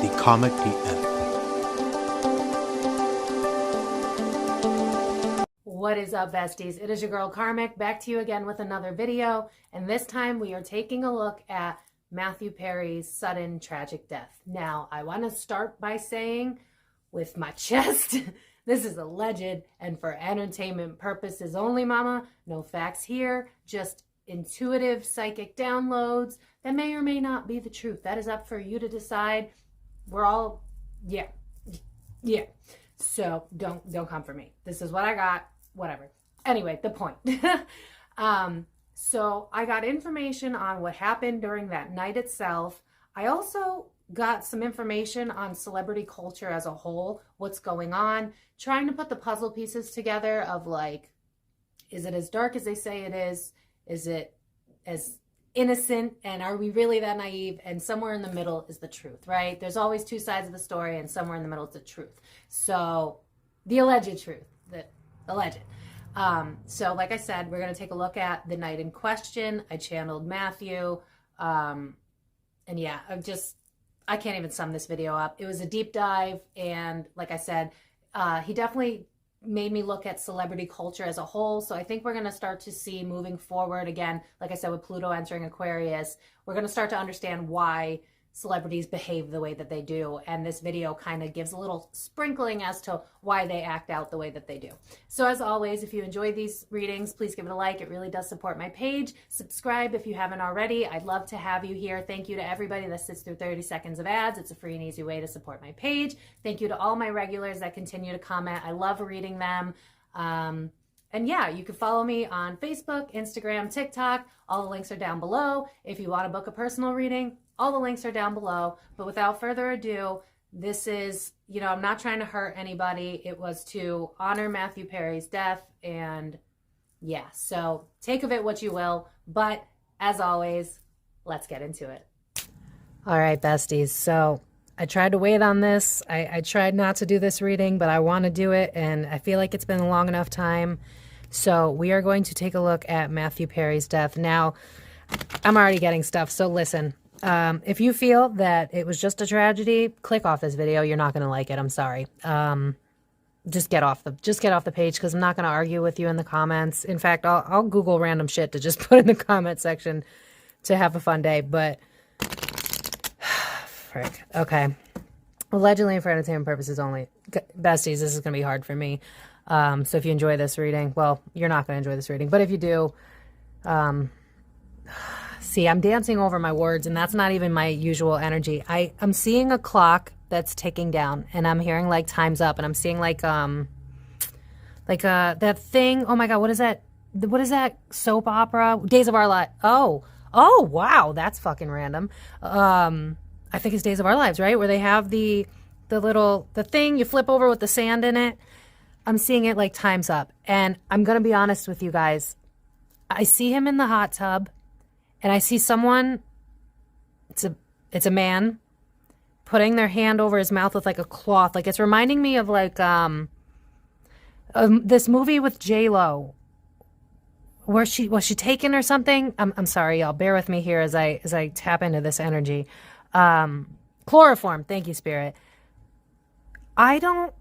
the karmic PM. What is up, besties? It is your girl Karmic, back to you again with another video, and this time we are taking a look at Matthew Perry's sudden tragic death. Now, I want to start by saying with my chest, this is alleged and for entertainment purposes only, mama. No facts here, just intuitive psychic downloads that may or may not be the truth. That is up for you to decide. We're all, yeah. So don't come for me. This is what I got, whatever. Anyway, the point. So I got information on what happened during that night itself. I also got some information on celebrity culture as a whole, what's going on, trying to put the puzzle pieces together of like, is it as dark as they say it is? Is it as innocent? And are we really that naive? And somewhere in the middle is the truth, right? There's always two sides of the story, and somewhere in the middle is the truth. So the alleged truth, the alleged. So like I said, we're going to take a look at the night in question. I channeled Matthew. And yeah, I can't even sum this video up. It was a deep dive. And like I said, he definitely made me look at celebrity culture as a whole. So I think we're going to start to see moving forward again, like I said, with Pluto entering Aquarius, we're going to start to understand why celebrities behave the way that they do. And this video kind of gives a little sprinkling as to why they act out the way that they do. So as always, if you enjoy these readings, please give it a like. It really does support my page. Subscribe if you haven't already. I'd love to have you here. Thank you to everybody that sits through 30 seconds of ads. It's a free and easy way to support my page. Thank you to all my regulars that continue to comment. I love reading them. And yeah, you can follow me on Facebook, Instagram, TikTok. All the links are down below. If you want to book a personal reading, all the links are down below. But without further ado, this is, I'm not trying to hurt anybody. It was to honor Matthew Perry's death. And yeah, so take of it what you will. But as always, let's get into it. All right, besties. So I tried to wait on this. I tried not to do this reading, but I want to do it. And I feel like it's been a long enough time. So we are going to take a look at Matthew Perry's death. Now, I'm already getting stuff. So listen. If you feel that it was just a tragedy, click off this video. You're not going to like it. I'm sorry. Just get off the page, because I'm not going to argue with you in the comments. In fact, I'll Google random shit to just put in the comment section to have a fun day. But frick. Okay. Allegedly and for entertainment purposes only. Besties, this is going to be hard for me. So if you enjoy this reading, well, you're not going to enjoy this reading, but if you do, see, I'm dancing over my words, and that's not even my usual energy. I'm seeing a clock that's ticking down, and I'm hearing like time's up, and I'm seeing like that thing. Oh my God, what is that? What is that soap opera? Days of Our Lives. Oh, wow, that's fucking random. I think it's Days of Our Lives, right? Where they have the thing you flip over with the sand in it. I'm seeing it like time's up, and I'm gonna be honest with you guys. I see him in the hot tub. And I see someone, it's a man, putting their hand over his mouth with like a cloth. Like it's reminding me of like this movie with J-Lo. Was she taken or something? I'm sorry, y'all. Bear with me here as I tap into this energy. Chloroform. Thank you, Spirit. Okay.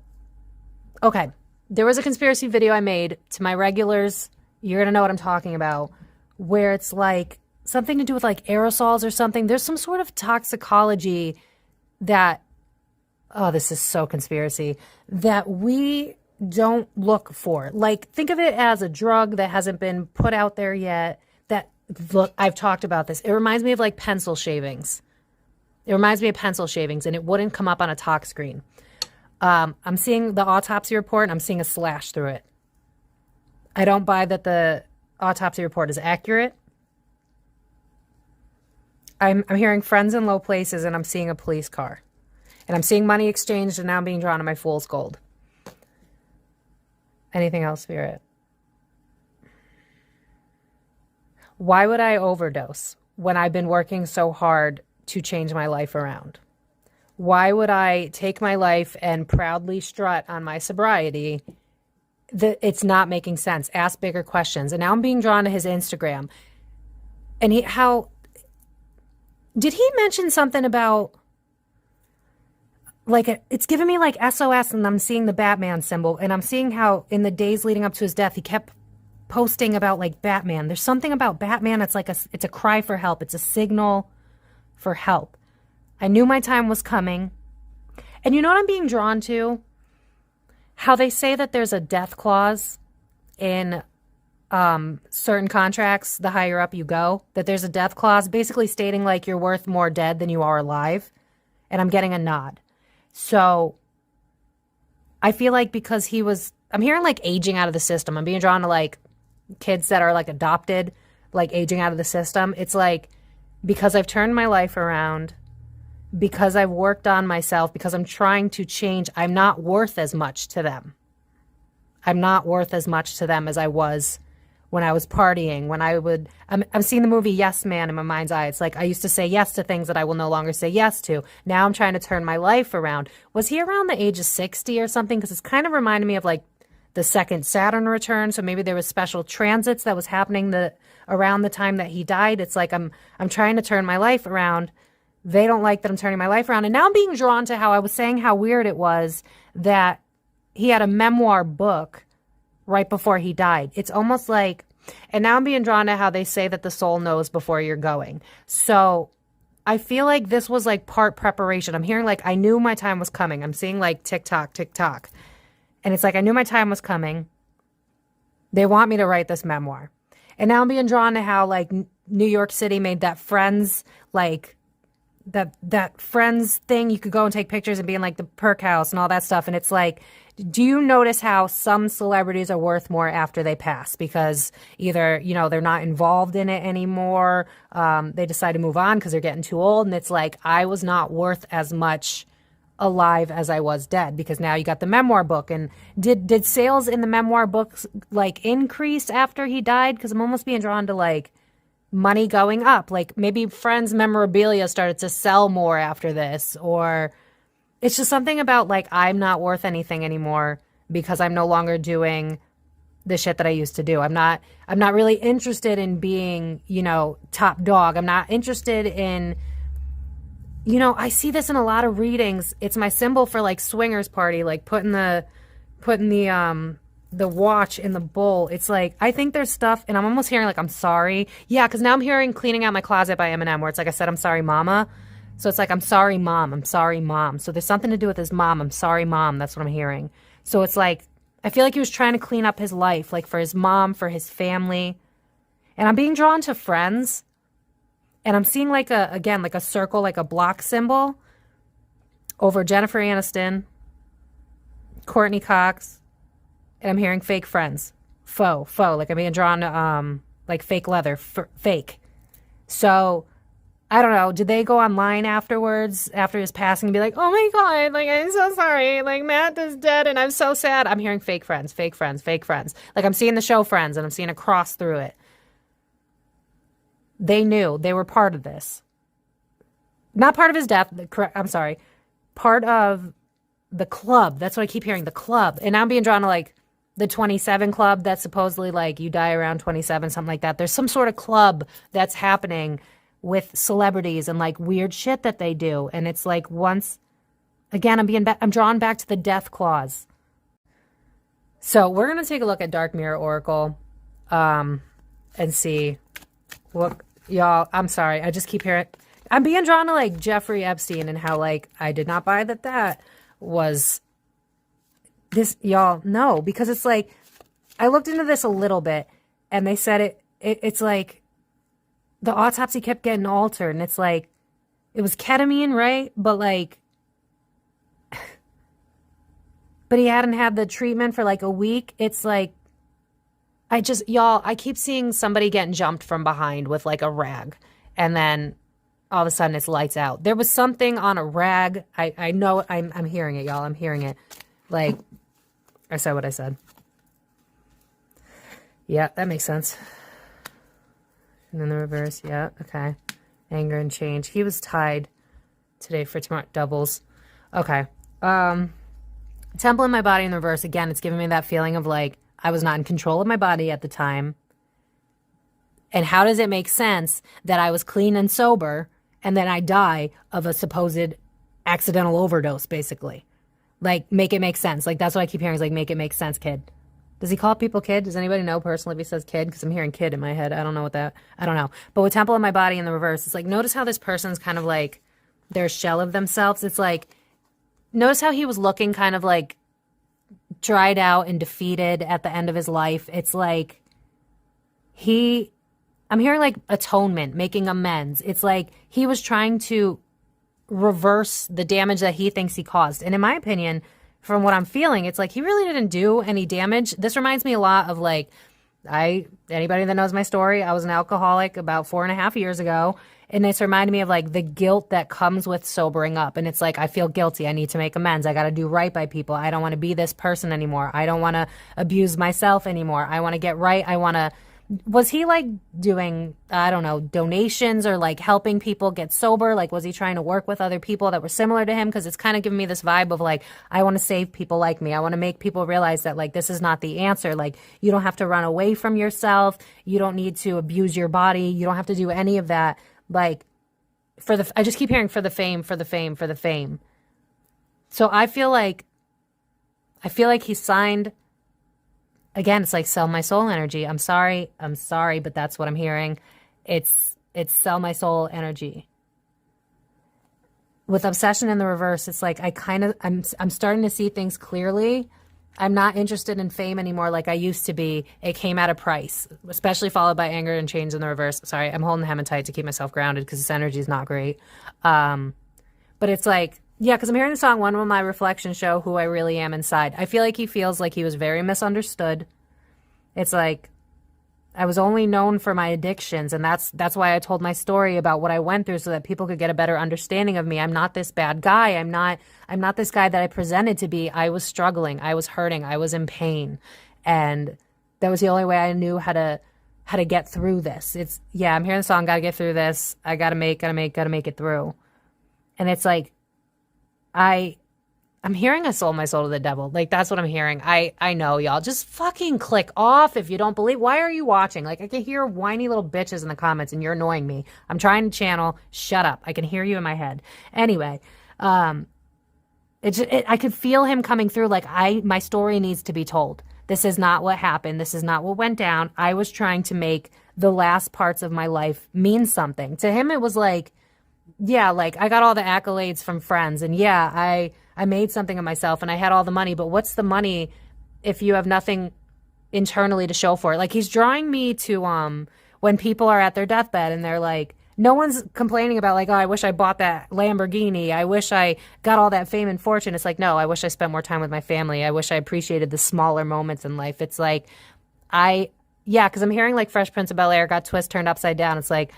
There was a conspiracy video I made to my regulars. You're going to know what I'm talking about. Where it's like, something to do with like aerosols or something. There's some sort of toxicology that, oh, this is so conspiracy, that we don't look for. Like, think of it as a drug that hasn't been put out there yet. Look, I've talked about this. It reminds me of like pencil shavings. And it wouldn't come up on a tox screen. I'm seeing the autopsy report, and I'm seeing a slash through it. I don't buy that the autopsy report is accurate. I'm hearing friends in low places, and I'm seeing a police car. And I'm seeing money exchanged, and now I'm being drawn to my fool's gold. Anything else, Spirit? Why would I overdose when I've been working so hard to change my life around? Why would I take my life and proudly strut on my sobriety? It's not making sense. Ask bigger questions. And now I'm being drawn to his Instagram. And did he mention something about like it's giving me like SOS, and I'm seeing the Batman symbol, and I'm seeing how in the days leading up to his death, he kept posting about like Batman. There's something about Batman. It's like it's a cry for help. It's a signal for help. I knew my time was coming. And you know what I'm being drawn to? How they say that there's a death clause in certain contracts, the higher up you go, that there's a death clause basically stating like you're worth more dead than you are alive. And I'm getting a nod. So I feel like because I'm hearing like aging out of the system. I'm being drawn to like kids that are like adopted, like aging out of the system. It's like because I've turned my life around, because I've worked on myself, because I'm trying to change, I'm not worth as much to them. I'm not worth as much to them as I was when I was partying, when I'm seeing the movie Yes Man in my mind's eye. It's like I used to say yes to things that I will no longer say yes to. Now I'm trying to turn my life around. Was he around the age of 60 or something? Because it's kind of reminding me of like the second Saturn return. So maybe there was special transits that was happening around the time that he died. It's like I'm trying to turn my life around. They don't like that I'm turning my life around. And now I'm being drawn to how I was saying how weird it was that he had a memoir book right before he died. It's almost like, and now I'm being drawn to how they say that the soul knows before you're going. So I feel like this was like part preparation. I'm hearing like I knew my time was coming. I'm seeing like TikTok. And it's like I knew my time was coming. They want me to write this memoir. And now I'm being drawn to how like New York City made that Friends, like that Friends thing. You could go and take pictures and be in like the Perk House and all that stuff. And it's like, do you notice how some celebrities are worth more after they pass? Because either, you know, they're not involved in it anymore. They decide to move on because they're getting too old. And it's like, I was not worth as much alive as I was dead, because now you got the memoir book. And did sales in the memoir books like increase after he died? Because I'm almost being drawn to like money going up. Like maybe Friends memorabilia started to sell more after this, or it's just something about like I'm not worth anything anymore because I'm no longer doing the shit that I used to do. I'm not really interested in being, you know, top dog. I'm not interested in, you know, I see this in a lot of readings. It's my symbol for like swingers party, like putting the watch in the bowl. It's like, I think there's stuff, and I'm almost hearing like, I'm sorry. Yeah, because now I'm hearing Cleaning Out My Closet by Eminem, where it's like I said, I'm sorry, mama. So it's like, I'm sorry, mom. I'm sorry, mom. So there's something to do with his mom. I'm sorry, mom. That's what I'm hearing. So it's like, I feel like he was trying to clean up his life, like for his mom, for his family. And I'm being drawn to Friends. And I'm seeing like like a circle, like a block symbol over Jennifer Aniston, Courtney Cox, and I'm hearing fake friends. Faux. Like I'm being drawn to like fake leather, fake. So I don't know. Did they go online afterwards, after his passing, and be like, oh my God, like, I'm so sorry. Like, Matt is dead and I'm so sad. I'm hearing fake friends. Like, I'm seeing the show Friends and I'm seeing a cross through it. They knew. They were part of this. Not part of his death. I'm sorry. Part of the club. That's what I keep hearing, the club. And I'm being drawn to, like, the 27 club that's supposedly, like, you die around 27, something like that. There's some sort of club that's happening with celebrities and like weird shit that they do. And it's like, once again, I'm drawn back to the death clause. So we're going to take a look at Dark Mirror Oracle, and see what y'all, I'm sorry. I just keep hearing, I'm being drawn to like Jeffrey Epstein and how like, I did not buy that was this, y'all. No, because it's like, I looked into this a little bit and they said it's like, the autopsy kept getting altered, and it's like, it was ketamine, right? But like, but he hadn't had the treatment for like a week. It's like, I keep seeing somebody getting jumped from behind with like a rag, and then all of a sudden it's lights out. There was something on a rag. I know, I'm hearing it, y'all. I'm hearing it. Like, I said what I said. Yeah, that makes sense. And then the reverse, yeah, okay. Anger and change. He was tied today for tomorrow. Doubles. Okay. Temple in my body in the reverse. Again, it's giving me that feeling of like, I was not in control of my body at the time. And how does it make sense that I was clean and sober and then I die of a supposed accidental overdose, basically. Like, make it make sense. Like, that's what I keep hearing is like, make it make sense, kid. Does he call people kid? Does anybody know personally if he says kid? Because I'm hearing kid in my head. I don't know what that, I don't know. But with temple in my body in the reverse, it's like, notice how this person's kind of like their shell of themselves. It's like, notice how he was looking kind of like dried out and defeated at the end of his life. It's like I'm hearing like atonement, making amends. It's like he was trying to reverse the damage that he thinks he caused. And in my opinion, from what I'm feeling, it's like he really didn't do any damage. This reminds me a lot of like, anybody that knows my story, I was an alcoholic about 4.5 years ago. And this reminded me of like the guilt that comes with sobering up. And it's like, I feel guilty. I need to make amends. I got to do right by people. I don't want to be this person anymore. I don't want to abuse myself anymore. I want to get right. Was he like doing, I don't know, donations or like helping people get sober? Like, was he trying to work with other people that were similar to him? Because it's kind of giving me this vibe of like, I want to save people like me. I want to make people realize that like, this is not the answer. Like, you don't have to run away from yourself. You don't need to abuse your body. You don't have to do any of that. Like, I just keep hearing for the fame, for the fame, for the fame. So I feel like he signed. Again, it's like sell my soul energy. I'm sorry, but that's what I'm hearing. It's sell my soul energy. With obsession in the reverse, it's like I'm starting to see things clearly. I'm not interested in fame anymore like I used to be. It came at a price, especially followed by anger and change in the reverse. Sorry, I'm holding the hematite to keep myself grounded because this energy is not great. But it's like, yeah, because I'm hearing the song, When Will My Reflection Show Who I Really Am Inside? I feel like he feels like he was very misunderstood. It's like, I was only known for my addictions, and that's why I told my story about what I went through so that people could get a better understanding of me. I'm not this bad guy. I'm not this guy that I presented to be. I was struggling. I was hurting. I was in pain. And that was the only way I knew how to get through this. I'm hearing the song, gotta get through this. I gotta make it through. And it's like, I'm hearing I sold my soul to the devil. Like, that's what I'm hearing. I know, y'all. Just fucking click off if you don't believe. Why are you watching? Like, I can hear whiny little bitches in the comments, and you're annoying me. I'm trying to channel. Shut up. I can hear you in my head. Anyway, I could feel him coming through. Like, my story needs to be told. This is not what happened. This is not what went down. I was trying to make the last parts of my life mean something. To him, it was like, yeah, like I got all the accolades from friends, and yeah, I made something of myself and I had all the money, but what's the money if you have nothing internally to show for it? Like, he's drawing me to when people are at their deathbed and they're like, no one's complaining about like, oh, I wish I bought that Lamborghini. I wish I got all that fame and fortune. It's like, no, I wish I spent more time with my family. I wish I appreciated the smaller moments in life. It's like, because I'm hearing like Fresh Prince of Bel-Air got turned upside down. It's like,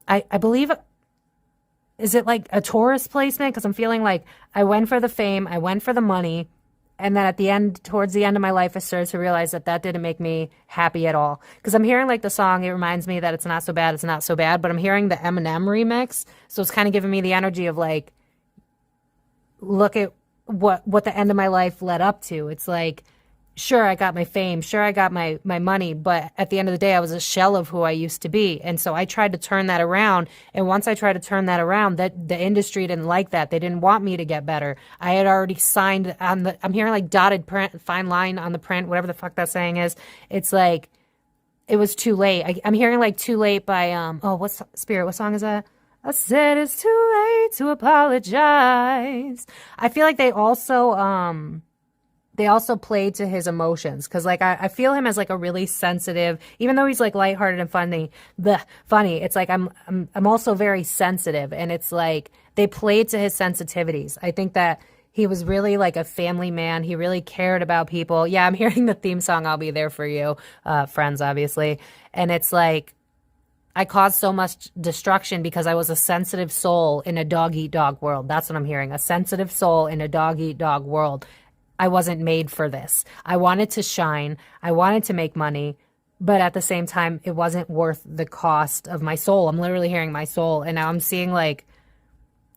I believe, is it like a tourist placement? Because I'm feeling like I went for the fame, I went for the money, and then at the end, towards the end of my life, I started to realize that didn't make me happy at all. Because I'm hearing like the song, it reminds me that it's not so bad, but I'm hearing the Eminem remix, so it's kind of giving me the energy of like, look at what the end of my life led up to. It's like, sure, I got my fame. Sure, I got my money. But at the end of the day, I was a shell of who I used to be. And so I tried to turn that around. And once I tried to turn that around, that the industry didn't like that. They didn't want me to get better. I had already signed on I'm hearing like dotted print, fine line on the print, whatever the fuck that saying is. It's like, it was too late. I'm hearing like Too Late by, what's Spirit? What song is that? I said it's too late to apologize. I feel like they also played to his emotions, because like I feel him as like a really sensitive, even though he's like lighthearted and funny. It's like I'm also very sensitive, and it's like they played to his sensitivities. I think that he was really like a family man. He really cared about people. Yeah, I'm hearing the theme song, I'll Be There For You, Friends, obviously. And it's like, I caused so much destruction because I was a sensitive soul in a dog-eat-dog world. That's what I'm hearing. A sensitive soul in a dog-eat-dog world. I wasn't made for this. I wanted to shine. I wanted to make money. But at the same time, it wasn't worth the cost of my soul. I'm literally hearing my soul. And now I'm seeing like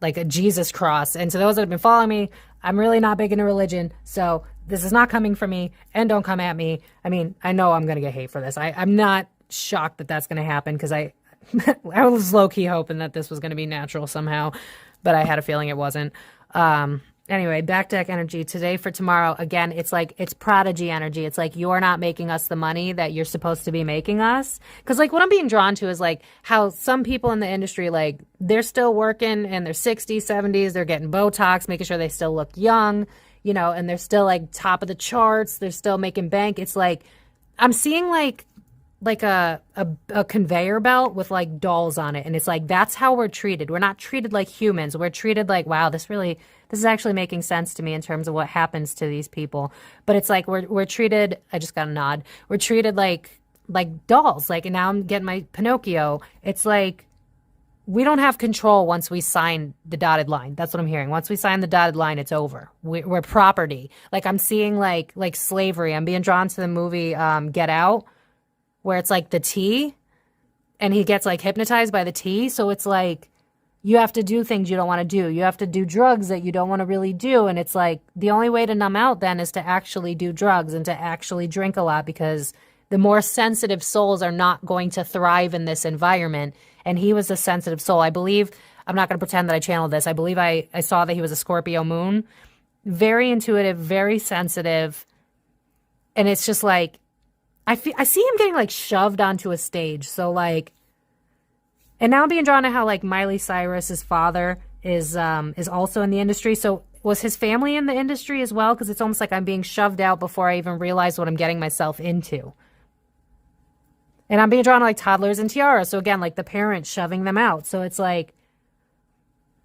a Jesus cross. And to those that have been following me, I'm really not big into religion. So this is not coming from me. And don't come at me. I mean, I know I'm going to get hate for this. I'm not shocked that that's going to happen, because I was low-key hoping that this was going to be natural somehow. but I had a feeling it wasn't. Anyway, back deck energy today for tomorrow. Again, it's like, it's prodigy energy. It's like, you're not making us the money that you're supposed to be making us. Cause like what I'm being drawn to is like how some people in the industry, like they're still working in their 60s, 70s. They're getting Botox, making sure they still look young, you know, and they're still like top of the charts. They're still making bank. It's like, I'm seeing like a conveyor belt with like dolls on it. And it's like, that's how we're treated. We're not treated like humans. We're treated like, wow, this is actually making sense to me in terms of what happens to these people. But it's like, we're treated, I just got a nod. We're treated like dolls. Like, and now I'm getting my Pinocchio. It's like, we don't have control once we sign the dotted line. That's what I'm hearing. Once we sign the dotted line, it's over. We're property. Like I'm seeing like slavery. I'm being drawn to the movie, Get Out, where it's like the tea and he gets like hypnotized by the tea. So it's like, you have to do things you don't want to do. You have to do drugs that you don't want to really do. And it's like, the only way to numb out then is to actually do drugs and to actually drink a lot, because the more sensitive souls are not going to thrive in this environment. And he was a sensitive soul. I believe, I'm not going to pretend that I channeled this. I believe I saw that he was a Scorpio moon, very intuitive, very sensitive. And it's just like, I see him getting like shoved onto a stage. So like, and now I'm being drawn to how like Miley Cyrus's father is also in the industry. So was his family in the industry as well? Because it's almost like I'm being shoved out before I even realize what I'm getting myself into. And I'm being drawn to like toddlers and tiaras. So again, like the parents shoving them out. So it's like,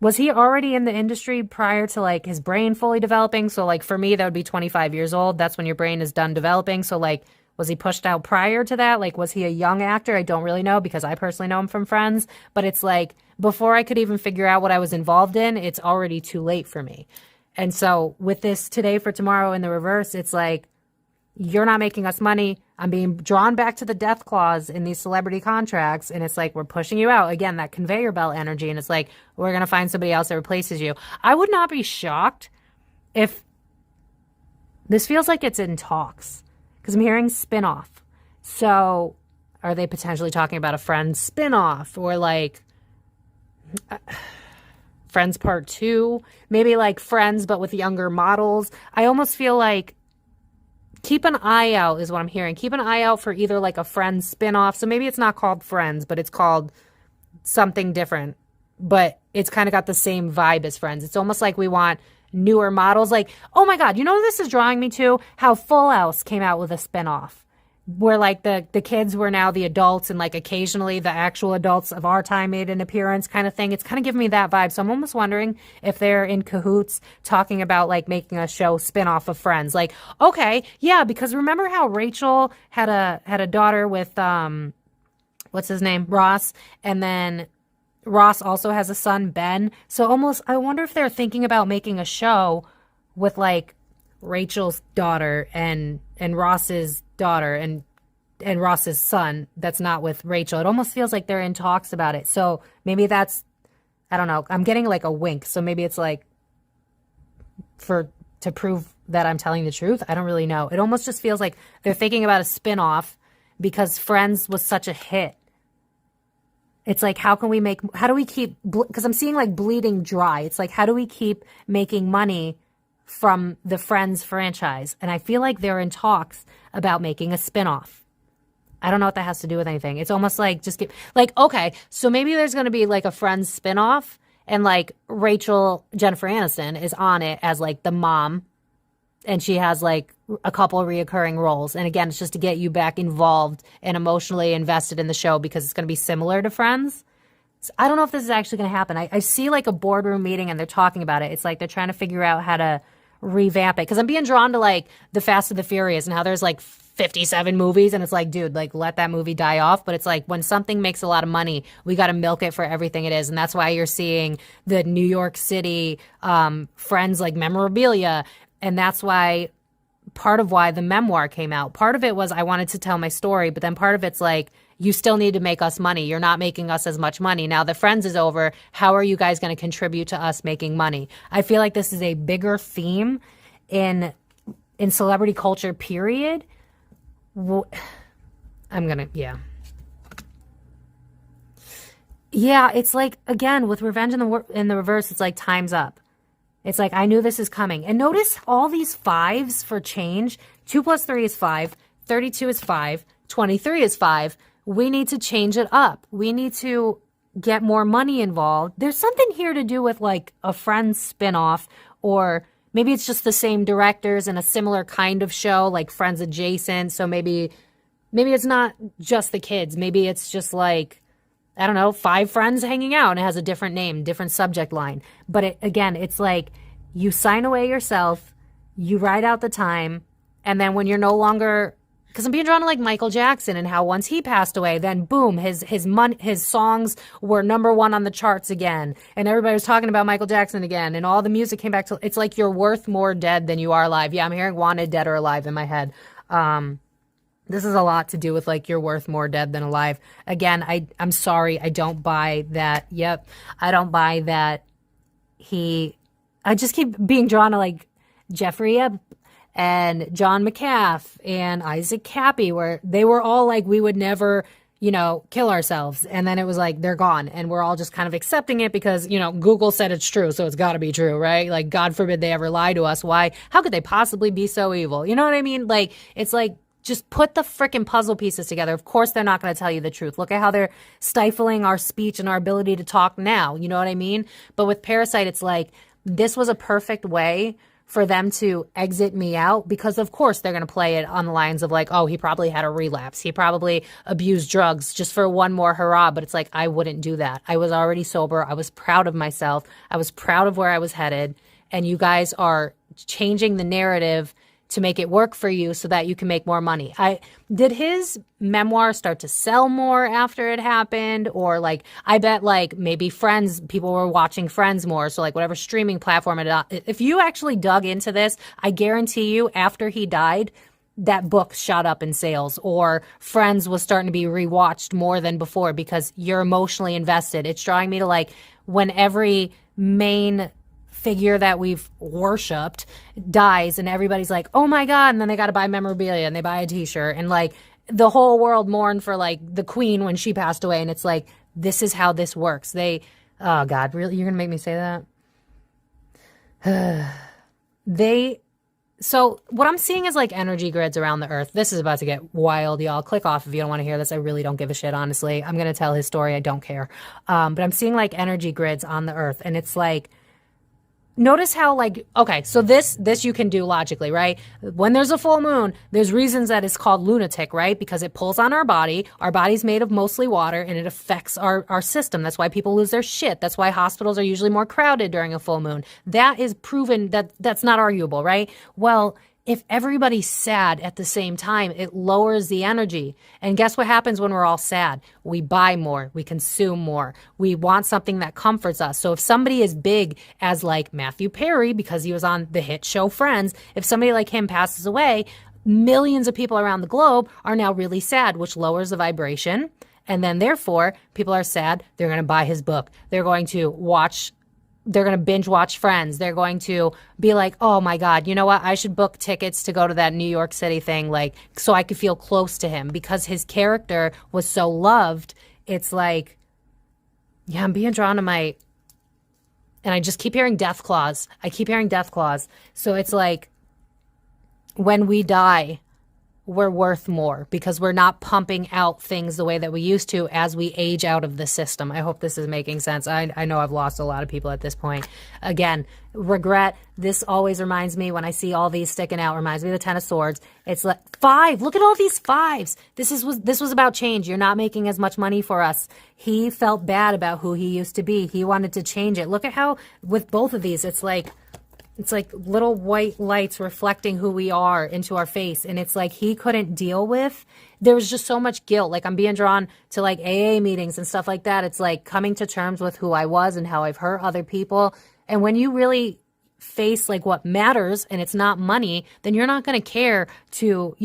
was he already in the industry prior to like his brain fully developing? So like for me, that would be 25 years old. That's when your brain is done developing. So like, was he pushed out prior to that? Like, was he a young actor? I don't really know, because I personally know him from Friends. But it's like, before I could even figure out what I was involved in, it's already too late for me. And so with this today for tomorrow in the reverse, it's like, you're not making us money. I'm being drawn back to the death clause in these celebrity contracts. And it's like, we're pushing you out. Again, that conveyor belt energy. And it's like, we're going to find somebody else that replaces you. I would not be shocked if this feels like it's in talks, because I'm hearing spinoff. So are they potentially talking about a Friends spinoff, or like Friends Part 2? Maybe like Friends, but with younger models. I almost feel like, keep an eye out is what I'm hearing. Keep an eye out for either like a Friends spinoff. So maybe it's not called Friends, but it's called something different. But it's kind of got the same vibe as Friends. It's almost like we want newer models. Like, oh my God, you know what this is drawing me to? How Full House came out with a spinoff, where like the kids were now the adults, and like occasionally the actual adults of our time made an appearance, kind of thing. It's kind of giving me that vibe. So I'm almost wondering if they're in cahoots talking about like making a show spinoff of Friends. Like, okay, yeah, because remember how Rachel had a daughter with what's his name? Ross, and then Ross also has a son, Ben. So almost, I wonder if they're thinking about making a show with like Rachel's daughter and Ross's daughter and Ross's son that's not with Rachel. It almost feels like they're in talks about it. So maybe that's, I don't know. I'm getting like a wink. So maybe it's like to prove that I'm telling the truth. I don't really know. It almost just feels like they're thinking about a spinoff because Friends was such a hit. It's like, how do we keep, because I'm seeing like bleeding dry. It's like, how do we keep making money from the Friends franchise? And I feel like they're in talks about making a spinoff. I don't know what that has to do with anything. It's almost like, okay, so maybe there's going to be like a Friends spinoff, and like Jennifer Aniston is on it as like the mom, and she has like a couple of reoccurring roles. And again, it's just to get you back involved and emotionally invested in the show, because it's going to be similar to Friends. So I don't know if this is actually going to happen. I see like a boardroom meeting and they're talking about it. It's like they're trying to figure out how to revamp it. Because I'm being drawn to like the Fast and the Furious and how there's like 57 movies. And it's like, dude, like let that movie die off. But it's like, when something makes a lot of money, we got to milk it for everything it is. And that's why you're seeing the New York City Friends like memorabilia. And that's why part of why the memoir came out. Part of it was I wanted to tell my story, but then part of it's like, you still need to make us money. You're not making us as much money. Now the Friends is over. How are you guys going to contribute to us making money? I feel like this is a bigger theme in celebrity culture, period. Yeah. Yeah, it's like, again, with revenge in the reverse, it's like time's up. It's like, I knew this is coming. And notice all these fives for change. 2 plus 3 is 5. 32 is 5. 23 is 5. We need to change it up. We need to get more money involved. There's something here to do with like a Friends spinoff, or maybe it's just the same directors and a similar kind of show, like Friends adjacent. So maybe it's not just the kids. Maybe it's just like, I don't know, 5 friends hanging out and it has a different name, different subject line. But again, it's like you sign away yourself, you write out the time, and then when you're no longer, because I'm being drawn to like Michael Jackson and how once he passed away, then boom, his songs were #1 on the charts again, and everybody was talking about Michael Jackson again, and all the music came back to. It's like you're worth more dead than you are alive. Yeah, I'm hearing wanted, dead, or alive in my head. This is a lot to do with like you're worth more dead than alive. Again, I'm sorry, I don't buy that. Yep, I don't buy that. I just keep being drawn to like Jeffrey Epstein and John McCaff and Isaac Cappy, where they were all like, we would never, kill ourselves. And then it was like, they're gone. And we're all just kind of accepting it because, Google said it's true. So it's got to be true, right? Like, God forbid they ever lie to us. Why? How could they possibly be so evil? You know what I mean? Like, it's like, just put the freaking puzzle pieces together. Of course, they're not going to tell you the truth. Look at how they're stifling our speech and our ability to talk now. You know what I mean? But with Parasite, it's like, this was a perfect way for them to exit me out, because of course they're going to play it on the lines of like, oh, he probably had a relapse. He probably abused drugs just for one more hurrah. But it's like, I wouldn't do that. I was already sober. I was proud of myself. I was proud of where I was headed. And you guys are changing the narrative to make it work for you so that you can make more money. Did his memoir start to sell more after it happened? Or like, I bet like maybe Friends, people were watching Friends more. So like whatever streaming platform if you actually dug into this, I guarantee you after he died, that book shot up in sales, or Friends was starting to be rewatched more than before because you're emotionally invested. It's drawing me to like when every main figure that we've worshipped dies and everybody's like, oh my God, and then they got to buy memorabilia and they buy a t-shirt, and like the whole world mourned for like the queen when she passed away, and it's like, this is how this works. Oh God, really? You're gonna make me say that? So what I'm seeing is like energy grids around the earth. This is about to get wild, y'all. Click off if you don't want to hear this. I really don't give a shit, honestly. I'm gonna tell his story. I don't care. But I'm seeing like energy grids on the earth, and it's like, notice how like, okay, so this you can do logically, right? When there's a full moon, there's reasons that it's called lunatic, right? Because it pulls on our body. Our body's made of mostly water, and it affects our system. That's why people lose their shit. That's why hospitals are usually more crowded during a full moon. That is proven, that's not arguable, right? Well, if everybody's sad at the same time, it lowers the energy. And guess what happens when we're all sad? We buy more. We consume more. We want something that comforts us. So if somebody is big as like Matthew Perry, because he was on the hit show Friends, if somebody like him passes away, millions of people around the globe are now really sad, which lowers the vibration. And then therefore, people are sad. They're going to buy his book. They're going to binge watch Friends. They're going to be like, oh my God, you know what? I should book tickets to go to that New York City thing, like, so I could feel close to him because his character was so loved. It's like, yeah, I'm being drawn to and I just keep hearing death clause. So it's like, when we die, we're worth more because we're not pumping out things the way that we used to as we age out of the system. I hope this is making sense. I know I've lost a lot of people at this point. Again, regret. This always reminds me, when I see all these sticking out, reminds me of the Ten of Swords. It's like 5. Look at all these 5s. This was about change. You're not making as much money for us. He felt bad about who he used to be. He wanted to change it. Look at how with both of these, it's like little white lights reflecting who we are into our face. And it's like he couldn't deal with, there was just so much guilt. Like I'm being drawn to like AA meetings and stuff like that. It's like coming to terms with who I was and how I've hurt other people. And when you really face like what matters and it's not money, then you're not going to care to,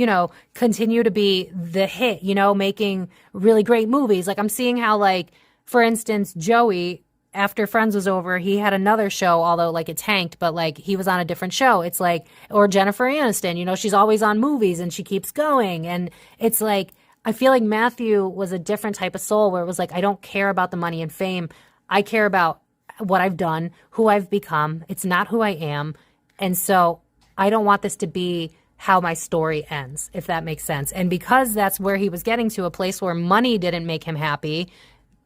continue to be the hit, making really great movies. Like I'm seeing how like, for instance, Joey, after Friends was over, he had another show, although like it tanked, but like he was on a different show. It's like, or Jennifer Aniston, she's always on movies and she keeps going. And it's like, I feel like Matthew was a different type of soul where it was like, I don't care about the money and fame. I care about what I've done, who I've become. It's not who I am. And so I don't want this to be how my story ends, if that makes sense. And because that's where he was getting to, a place where money didn't make him happy,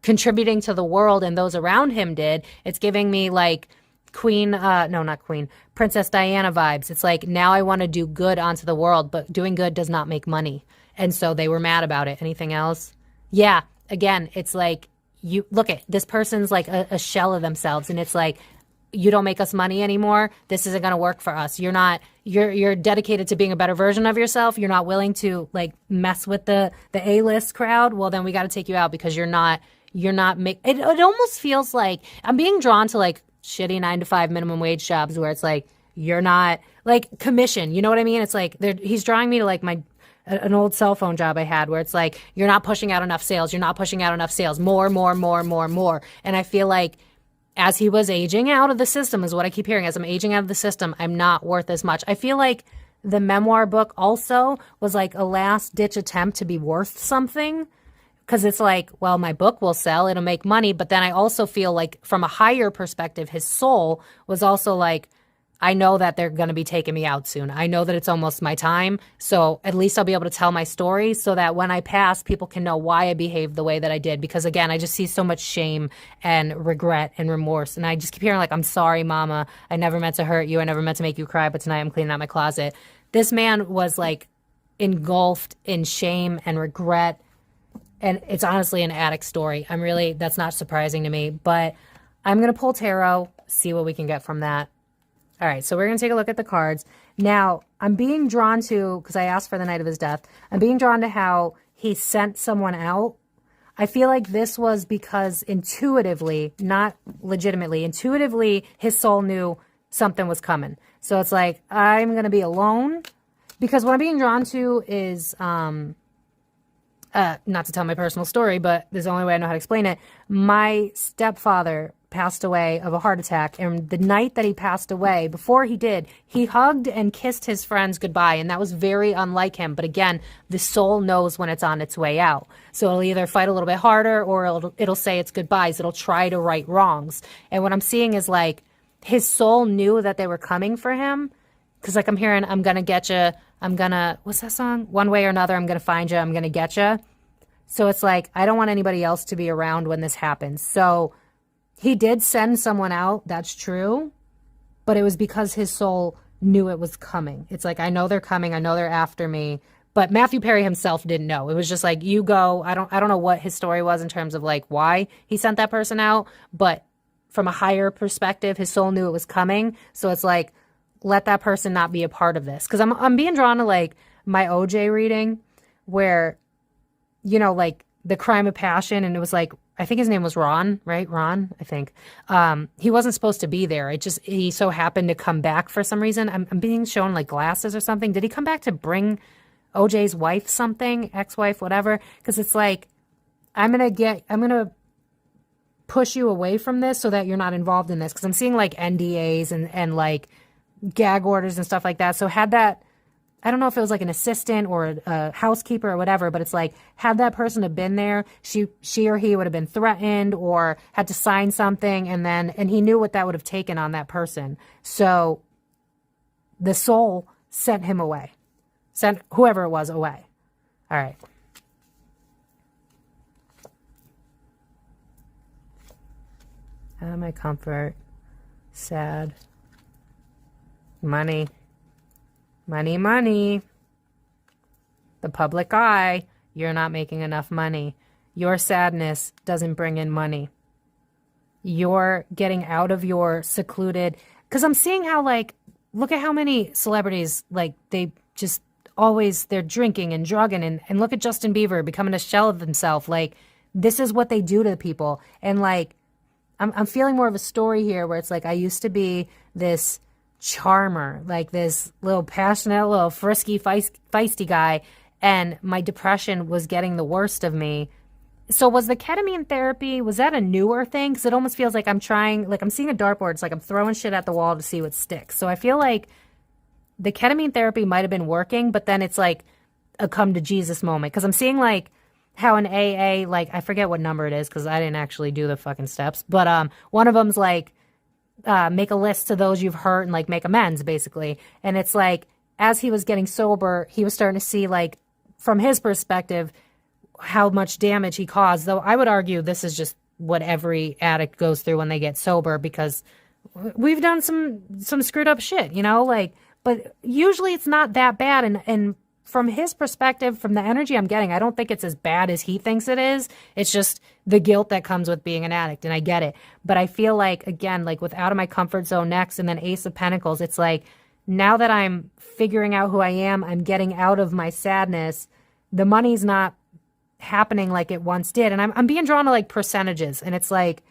contributing to the world and those around him did, it's giving me like Princess Diana vibes. It's like, now I want to do good onto the world, but doing good does not make money. And so they were mad about it. Anything else? Yeah. Again, it's like, you look at this person's like a shell of themselves. And it's like, you don't make us money anymore. This isn't going to work for us. You're dedicated to being a better version of yourself. You're not willing to like mess with the A-list crowd. Well, then we got to take you out because it almost feels like I'm being drawn to like shitty 9-to-5 minimum wage jobs where it's like, you're not like commission. You know what I mean? It's like he's drawing me to like an old cell phone job I had where it's like, you're not pushing out enough sales. You're not pushing out enough sales. More. And I feel like as he was aging out of the system is what I keep hearing. As I'm aging out of the system, I'm not worth as much. I feel like the memoir book also was like a last ditch attempt to be worth something. Because it's like, well, my book will sell. It'll make money. But then I also feel like from a higher perspective, his soul was also like, I know that they're going to be taking me out soon. I know that it's almost my time. So at least I'll be able to tell my story so that when I pass, people can know why I behaved the way that I did. Because again, I just see so much shame and regret and remorse. And I just keep hearing like, I'm sorry, mama. I never meant to hurt you. I never meant to make you cry. But tonight I'm cleaning out my closet. This man was like engulfed in shame and regret. And it's honestly an addict story. That's not surprising to me. But I'm going to pull tarot, see what we can get from that. All right, so we're going to take a look at the cards. Now, I'm being drawn to, because I asked for the night of his death, I'm being drawn to how he sent someone out. I feel like this was because intuitively, not legitimately, intuitively, his soul knew something was coming. So it's like, I'm going to be alone. Because what I'm being drawn to is, not to tell my personal story, but there's the only way I know how to explain it. My stepfather passed away of a heart attack. And the night that he passed away, before he did, he hugged and kissed his friends goodbye. And that was very unlike him. But again, the soul knows when it's on its way out. So it'll either fight a little bit harder or it'll say its goodbyes. It'll try to right wrongs. And what I'm seeing is like his soul knew that they were coming for him. Because like I'm hearing, I'm going to get you. What's that song? One way or another, I'm going to find you. I'm going to get you. So it's like, I don't want anybody else to be around when this happens. So he did send someone out. That's true. But it was because his soul knew it was coming. It's like, I know they're coming. I know they're after me. But Matthew Perry himself didn't know. It was just like, you go. I don't know what his story was in terms of like why he sent that person out. But from a higher perspective, his soul knew it was coming. So it's like, let that person not be a part of this. Because I'm being drawn to like my OJ reading where, you know, like the crime of passion. And it was like, I think his name was Ron, right? Ron, I think. He wasn't supposed to be there. He so happened to come back for some reason. I'm being shown like glasses or something. Did he come back to bring OJ's wife something, ex-wife, whatever? Because it's like, I'm going to push you away from this so that you're not involved in this. Because I'm seeing like NDAs and like gag orders and stuff like that. So had that, I don't know if it was like an assistant or a housekeeper or whatever, but it's like, had that person have been there, she or he would have been threatened or had to sign something. And he knew what that would have taken on that person. So the soul sent him away, sent whoever it was away. All right. My comfort, sad, money. Money. The public eye, you're not making enough money. Your sadness doesn't bring in money. You're getting out of your secluded, because I'm seeing how like, look at how many celebrities, like they just always, they're drinking and drugging and look at Justin Bieber becoming a shell of himself. Like this is what they do to people. And like, I'm feeling more of a story here where it's like, I used to be this charmer, like this little passionate, little frisky, feisty guy, and my depression was getting the worst of me. So was the ketamine therapy, was that a newer thing? Because it almost feels like I'm trying, like I'm seeing a dartboard. It's like I'm throwing shit at the wall to see what sticks. So I feel like the ketamine therapy might have been working, but then it's like a come to Jesus moment. Because I'm seeing like how in AA, like I forget what number it is because I didn't actually do the fucking steps. But one of them's like make a list to those you've hurt and like make amends basically. And it's like as he was getting sober, he was starting to see like from his perspective how much damage he caused. Though I would argue this is just what every addict goes through when they get sober because we've done some screwed up shit, you know, like, but usually it's not that bad. And from his perspective, from the energy I'm getting, I don't think it's as bad as he thinks it is. It's just the guilt that comes with being an addict. And I get it. But I feel like, again, like with out of my comfort zone next and then Ace of Pentacles, it's like now that I'm figuring out who I am, I'm getting out of my sadness. The money's not happening like it once did. And I'm being drawn to like percentages. And it's like,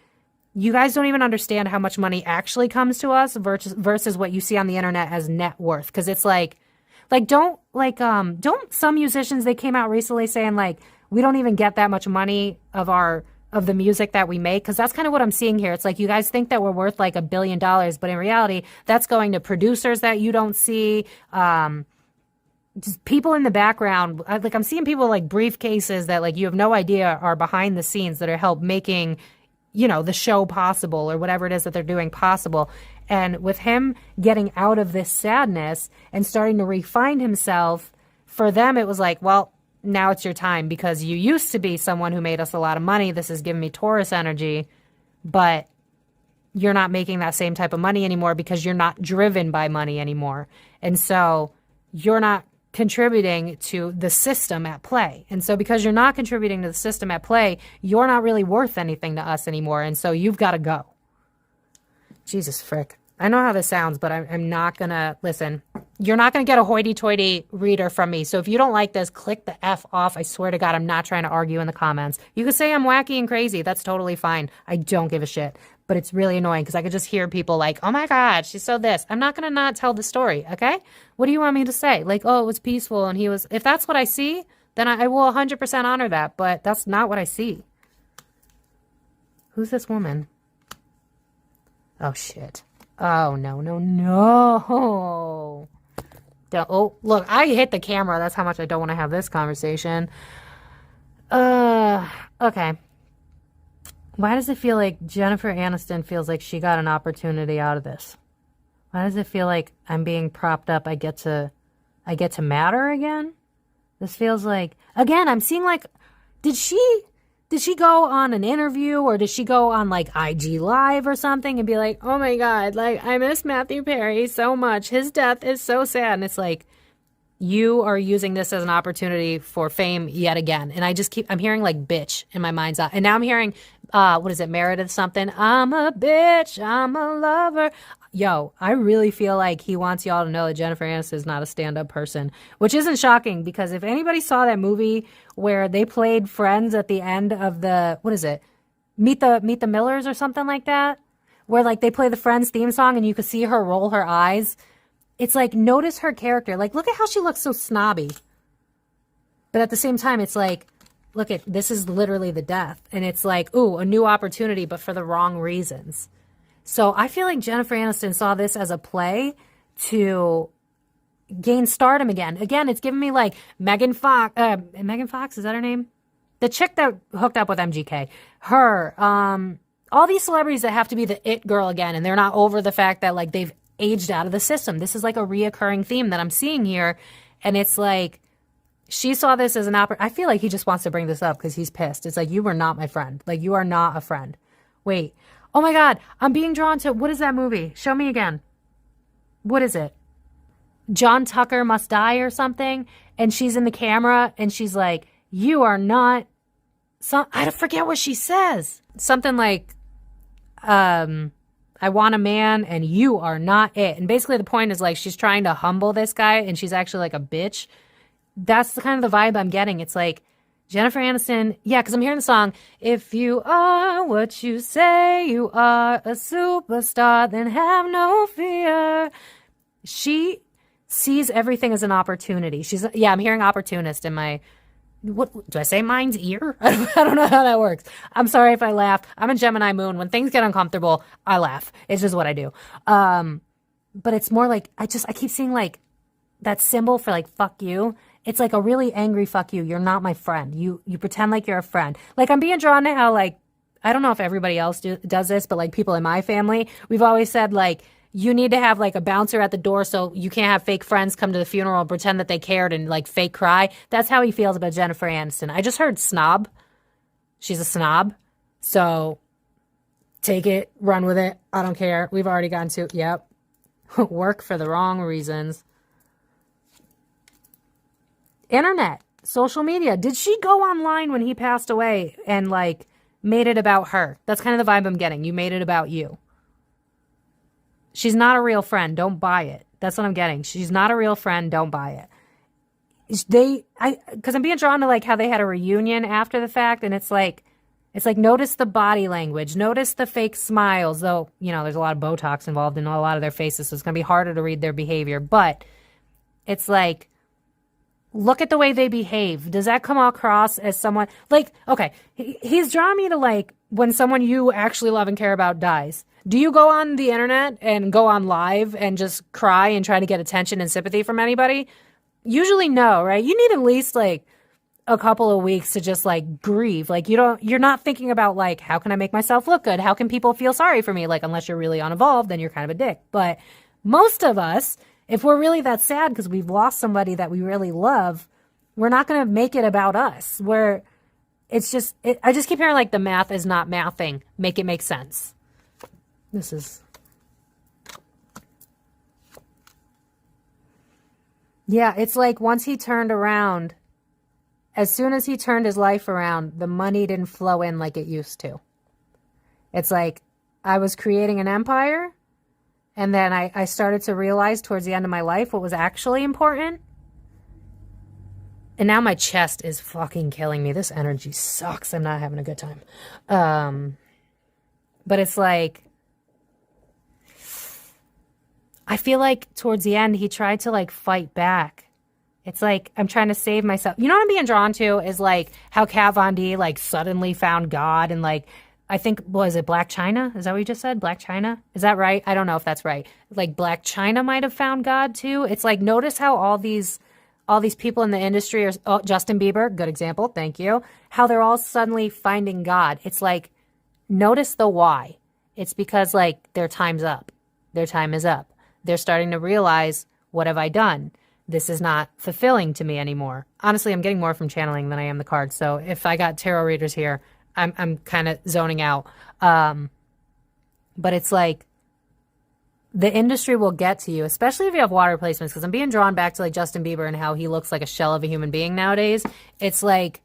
you guys don't even understand how much money actually comes to us versus what you see on the internet as net worth. Cause it's don't some musicians, they came out recently saying like, we don't even get that much money of the music that we make. Cause that's kind of what I'm seeing here. It's like, you guys think that we're worth like $1 billion, but in reality, that's going to producers that you don't see, just people in the background. Like I'm seeing people like briefcases that like you have no idea are behind the scenes that are help making, you know, the show possible or whatever it is that they're doing possible. And with him getting out of this sadness and starting to refine himself, for them, it was like, well, now it's your time because you used to be someone who made us a lot of money. This is giving me Taurus energy, but you're not making that same type of money anymore because you're not driven by money anymore. And so you're not contributing to the system at play. And so because you're not contributing to the system at play, you're not really worth anything to us anymore. And so you've got to go. Jesus frick. I know how this sounds, but I'm not going to listen. You're not going to get a hoity-toity reader from me. So if you don't like this, click the F off. I swear to God, I'm not trying to argue in the comments. You can say I'm wacky and crazy. That's totally fine. I don't give a shit. But it's really annoying because I could just hear people like, oh my God, she's so this. I'm not going to not tell the story, okay? What do you want me to say? Like, oh, it was peaceful and he was... If that's what I see, then I will 100% honor that. But that's not what I see. Who's this woman? Oh, shit. Oh, no. Oh, look, I hit the camera. That's how much I don't want to have this conversation. Okay. Why does it feel like Jennifer Aniston feels like she got an opportunity out of this? Why does it feel like I'm being propped up? I get to matter again? This feels like, again, I'm seeing like, did she go on an interview or did she go on like IG Live or something and be like, oh my God, like I miss Matthew Perry so much. His death is so sad. And it's like, you are using this as an opportunity for fame yet again. And I'm hearing like bitch in my mind's eye. And now I'm hearing, what is it, Meredith something? I'm a bitch, I'm a lover. Yo, I really feel like he wants y'all to know that Jennifer Aniston is not a stand-up person, which isn't shocking because if anybody saw that movie where they played friends at the end of the, what is it, Meet the Millers or something like that, where like they play the Friends theme song and you could see her roll her eyes. It's like, notice her character. Like, look at how she looks so snobby. But at the same time, it's like, look at, this is literally the death. And it's like, ooh, a new opportunity, but for the wrong reasons. So I feel like Jennifer Aniston saw this as a play to gain stardom again. Again, it's giving me like Megan Fox, is that her name? The chick that hooked up with MGK. Her, all these celebrities that have to be the it girl again, and they're not over the fact that like they've aged out of the system. This is like a reoccurring theme that I'm seeing here. And it's like, she saw this as an I feel like he just wants to bring this up because he's pissed. It's like, you were not my friend. Like, you are not a friend. Wait. Oh my God. I'm being drawn to, what is that movie? Show me again. What is it? John Tucker Must Die or something. And she's in the camera and she's like, you are not I forget what she says. Something like, I want a man and you are not it. And basically the point is like she's trying to humble this guy and she's actually like a bitch. That's the kind of the vibe I'm getting. It's like Jennifer Aniston. Yeah, because I'm hearing the song, if you are what you say you are, a superstar, then have no fear. She sees everything as an opportunity. I'm hearing opportunist in my, what do I say, mind's ear? I don't know how that works. I'm sorry if I laugh. I'm a Gemini moon. When things get uncomfortable, I laugh. It's just what I do. But it's more like, I keep seeing like that symbol for like, fuck you. it's like a really angry fuck you. You're not my friend. You pretend like you're a friend. Like, I'm being drawn to how, like, I don't know if everybody else does this, but like people in my family, we've always said like, you need to have like a bouncer at the door so you can't have fake friends come to the funeral and pretend that they cared and like fake cry. That's how he feels about Jennifer Aniston. I just heard snob. She's a snob. So take it, run with it. I don't care. We've already gotten to, yep. Work for the wrong reasons. Internet, social media. Did she go online when he passed away and like made it about her? That's kind of the vibe I'm getting. You made it about you. She's not a real friend. Don't buy it. That's what I'm getting. She's not a real friend. Don't buy it. Because I'm being drawn to like how they had a reunion after the fact, and it's like notice the body language, notice the fake smiles. Though there's a lot of Botox involved in a lot of their faces, so it's gonna be harder to read their behavior. But it's like, look at the way they behave. Does that come across as someone like, okay, he's drawing me to like when someone you actually love and care about dies. Do you go on the internet and go on live and just cry and try to get attention and sympathy from anybody? Usually no, right? You need at least like a couple of weeks to just like grieve. Like you're not thinking about like, how can I make myself look good? How can people feel sorry for me? Like, unless you're really uninvolved, then you're kind of a dick. But most of us, if we're really that sad because we've lost somebody that we really love, we're not going to make it about us. I just keep hearing like the math is not mathing. Make it make sense. Yeah, it's like once he turned around, as soon as he turned his life around, the money didn't flow in like it used to. It's like I was creating an empire. And then I started to realize towards the end of my life what was actually important. And now my chest is fucking killing me. This energy sucks. I'm not having a good time. But it's like, I feel like towards the end, he tried to like fight back. It's like, I'm trying to save myself. You know what I'm being drawn to is like how Kat Von D like suddenly found God and like, I think, was it Black China? Is that what you just said? Black China? Is that right? I don't know if that's right. Like Black China might have found God too. It's like, notice how all these people in the industry are, Justin Bieber, good example, thank you, how they're all suddenly finding God. It's like, notice the why. It's because like their time's up. Their time is up. They're starting to realize, what have I done? This is not fulfilling to me anymore. Honestly, I'm getting more from channeling than I am the cards. So if I got tarot readers here, I'm kind of zoning out. But it's like the industry will get to you, especially if you have water placements, because I'm being drawn back to like Justin Bieber and how he looks like a shell of a human being nowadays. It's like,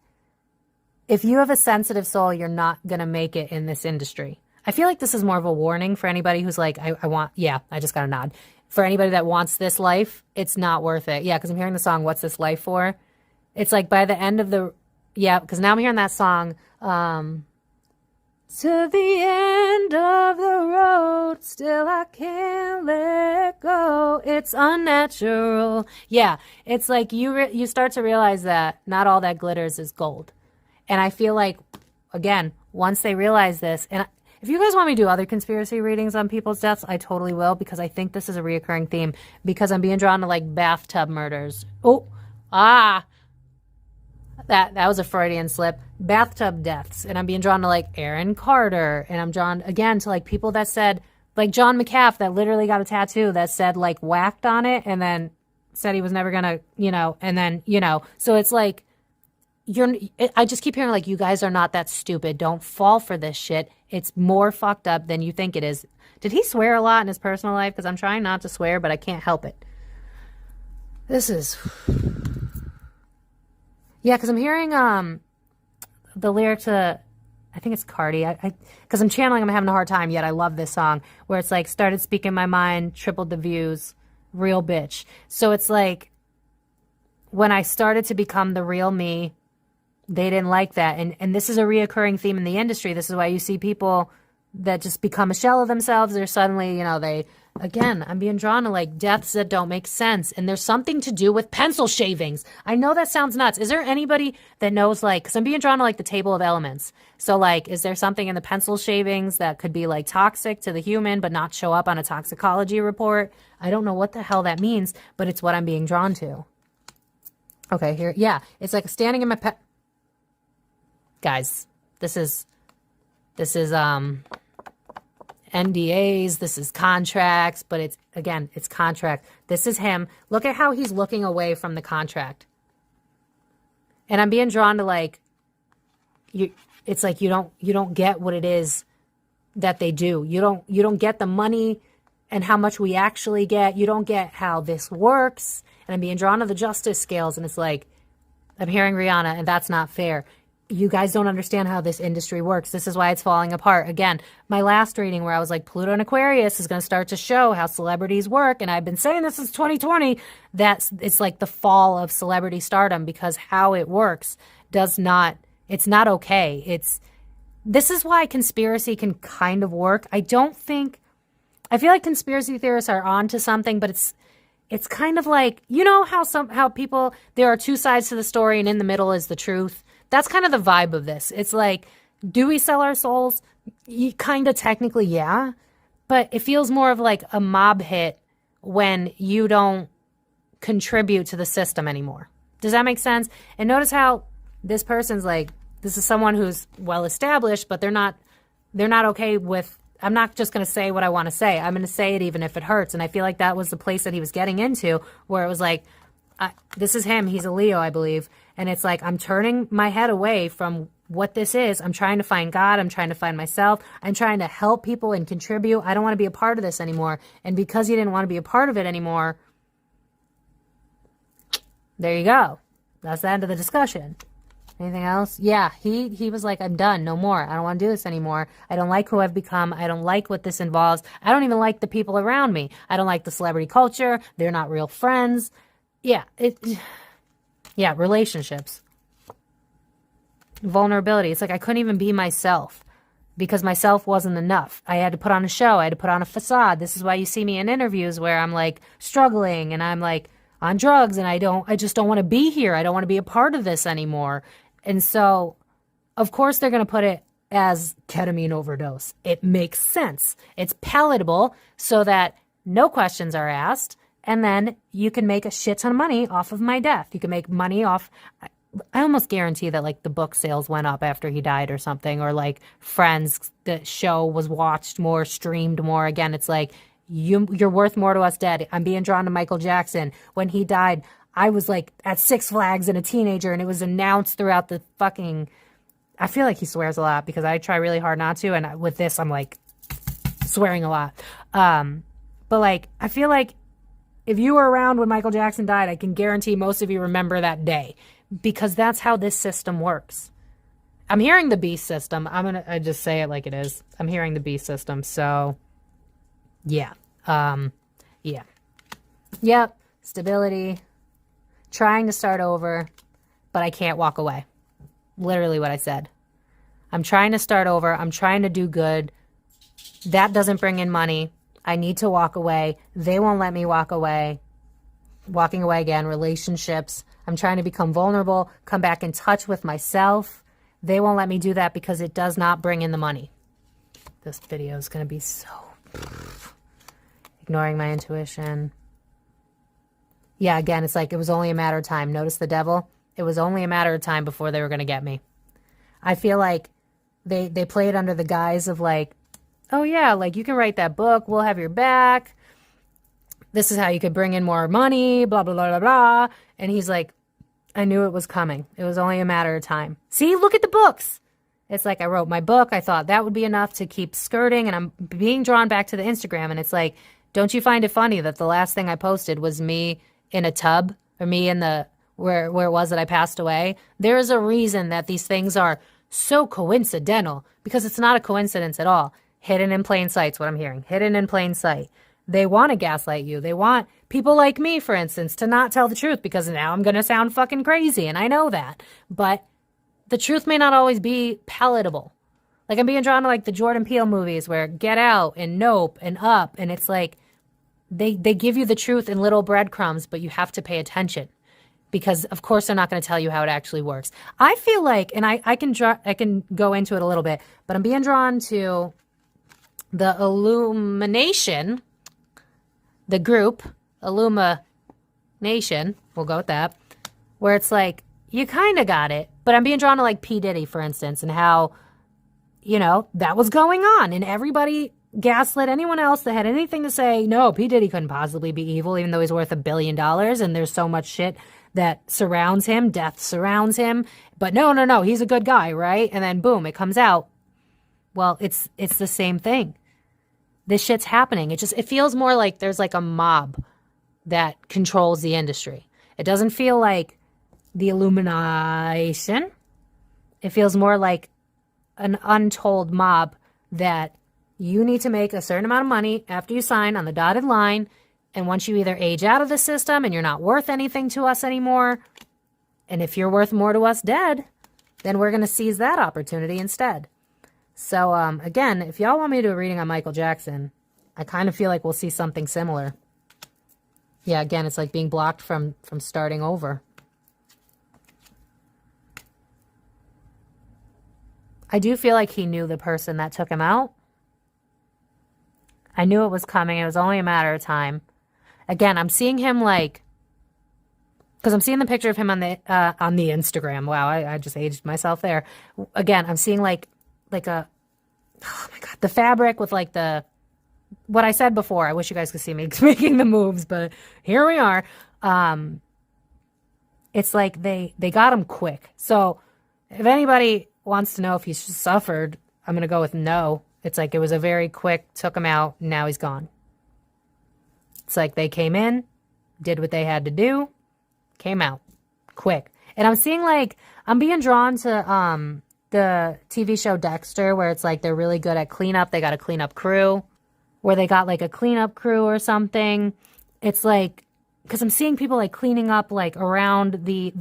if you have a sensitive soul, you're not going to make it in this industry. I feel like this is more of a warning for anybody who's like, I just got a nod. For anybody that wants this life, it's not worth it. Yeah, because I'm hearing the song, What's This Life For? It's like by the end of because now I'm hearing that song, to the end of the road, still I can't let go. It's unnatural. Yeah, it's like you start to realize that not all that glitters is gold. And I feel like, again, once they realize this, and if you guys want me to do other conspiracy readings on people's deaths, I totally will, because I think this is a reoccurring theme, because I'm being drawn to like bathtub murders. That was a Freudian slip. Bathtub deaths. And I'm being drawn to like Aaron Carter. And I'm drawn again to like people that said, like John McCaff, that literally got a tattoo that said like whacked on it and then said he was never gonna, and then, so it's like, I just keep hearing like, you guys are not that stupid. Don't fall for this shit. It's more fucked up than you think it is. Did he swear a lot in his personal life? Because I'm trying not to swear, but I can't help it. This is... Yeah, because I'm hearing the lyric to, I think it's Cardi, because I'm channeling, I'm having a hard time, yet I love this song, where it's like, started speaking my mind, tripled the views, real bitch. So it's like, when I started to become the real me, they didn't like that. And this is a reoccurring theme in the industry. This is why you see people that just become a shell of themselves. They're suddenly, I'm being drawn to like deaths that don't make sense. And there's something to do with pencil shavings. I know that sounds nuts. Is there anybody that knows because I'm being drawn to like the table of elements. So like, is there something in the pencil shavings that could be like toxic to the human, but not show up on a toxicology report? I don't know what the hell that means, but it's what I'm being drawn to. Okay, here. Yeah, it's like standing in my guys, this is NDAs, this is contracts, but it's, again, it's contract. This is him. Look at how he's looking away from the contract. And I'm being drawn to like, it's like you don't get what it is that they do. You don't get the money and how much we actually get. You don't get how this works. And I'm being drawn to the justice scales, and it's like, I'm hearing Rihanna, and that's not fair. You guys don't understand how this industry works. This is why it's falling apart. Again, my last reading where I was like, Pluto and Aquarius is going to start to show how celebrities work. And I've been saying this since 2020, that it's like the fall of celebrity stardom, because how it works it's not okay. This is why conspiracy can kind of work. I feel like conspiracy theorists are onto something, but it's kind of like, you know how people, there are two sides to the story and in the middle is the truth. That's kind of the vibe of this. It's like, do we sell our souls? Kind of technically, yeah. But it feels more of like a mob hit when you don't contribute to the system anymore. Does that make sense? And notice how this person's like, this is someone who's well established, but they're not okay with, I'm not just going to say what I want to say. I'm going to say it even if it hurts. And I feel like that was the place that he was getting into, where it was like, this is him. He's a Leo, I believe. And it's like, I'm turning my head away from what this is. I'm trying to find God. I'm trying to find myself. I'm trying to help people and contribute. I don't want to be a part of this anymore. And because he didn't want to be a part of it anymore, there you go. That's the end of the discussion. Anything else? Yeah, he was like, I'm done. No more. I don't want to do this anymore. I don't like who I've become. I don't like what this involves. I don't even like the people around me. I don't like the celebrity culture. They're not real friends. Yeah, relationships. Vulnerability. It's like I couldn't even be myself because myself wasn't enough. I had to put on a show. I had to put on a facade. This is why you see me in interviews where I'm like struggling and I'm like on drugs and I just don't want to be here. I don't want to be a part of this anymore. And so, of course, they're going to put it as ketamine overdose. It makes sense. It's palatable so that no questions are asked. And then you can make a shit ton of money off of my death. You can make money off. I almost guarantee that like the book sales went up after he died or something, or like Friends, the show was watched more, streamed more. Again, it's like you're worth more to us dead. I'm being drawn to Michael Jackson. When he died, I was like at Six Flags and a teenager, and it was announced throughout the fucking. I feel like he swears a lot because I try really hard not to, and with this, I'm like swearing a lot. But like I feel like. If you were around when Michael Jackson died, I can guarantee most of you remember that day, because that's how this system works. I'm hearing the beast system. I just say it like it is. I'm hearing the beast system. So, yeah. Yeah. Yep. Stability. Trying to start over, but I can't walk away. Literally what I said. I'm trying to start over. I'm trying to do good. That doesn't bring in money. I need to walk away. They won't let me walk away. Walking away again. Relationships. I'm trying to become vulnerable, come back in touch with myself. They won't let me do that because it does not bring in the money. This video is going to be so... Ignoring my intuition. Yeah, again, it's like it was only a matter of time. Notice the devil? It was only a matter of time before they were going to get me. I feel like they play it under the guise of like, oh yeah, like you can write that book, we'll have your back. This is how you could bring in more money, blah, blah, blah, blah, blah. And he's like, I knew it was coming. It was only a matter of time. See, look at the books. It's like I wrote my book. I thought that would be enough to keep skirting. And I'm being drawn back to the Instagram. And it's like, don't you find it funny that the last thing I posted was me in a tub, or me in the, where it was that I passed away? There is a reason that these things are so coincidental, because it's not a coincidence at all. Hidden in plain sight's what I'm hearing. Hidden in plain sight. They want to gaslight you. They want people like me, for instance, to not tell the truth, because now I'm going to sound fucking crazy, and I know that. But the truth may not always be palatable. Like I'm being drawn to like the Jordan Peele movies where Get Out and Nope and Up, and it's like they give you the truth in little breadcrumbs, but you have to pay attention, because of course they're not going to tell you how it actually works. I feel like, and I can go into it a little bit, but I'm being drawn to the Illumination, the group, Illumination, we'll go with that, where it's like, you kind of got it. But I'm being drawn to like P. Diddy, for instance, and how, you know, that was going on. And everybody gaslit anyone else that had anything to say, no, P. Diddy couldn't possibly be evil, even though he's worth $1 billion and there's so much shit that surrounds him, death surrounds him. But no, he's a good guy, right? And then boom, it comes out. Well, it's the same thing. This shit's happening. It feels more like there's like a mob that controls the industry. It doesn't feel like the Illumination. It feels more like an untold mob that you need to make a certain amount of money after you sign on the dotted line. And once you either age out of the system and you're not worth anything to us anymore, and if you're worth more to us dead, then we're going to seize that opportunity instead. So, again, if y'all want me to do a reading on Michael Jackson, I kind of feel like we'll see something similar. Yeah, again, it's like being blocked from starting over. I do feel like he knew the person that took him out. I knew it was coming. It was only a matter of time. Again, I'm seeing him like, because I'm seeing the picture of him on the Instagram. Wow, I just aged myself there. Again, I'm seeing like a, oh my God, the fabric with like what I said before. I wish you guys could see me making the moves, but here we are. It's like they got him quick. So if anybody wants to know if he's suffered, I'm going to go with no. It's like it was a very quick, took him out, now he's gone. It's like they came in, did what they had to do, came out quick. And I'm seeing like, I'm being drawn to the TV show Dexter, where it's like they're really good at cleanup. They got a cleanup crew, where they got like a cleanup crew or something. It's like, because I'm seeing people like cleaning up like around the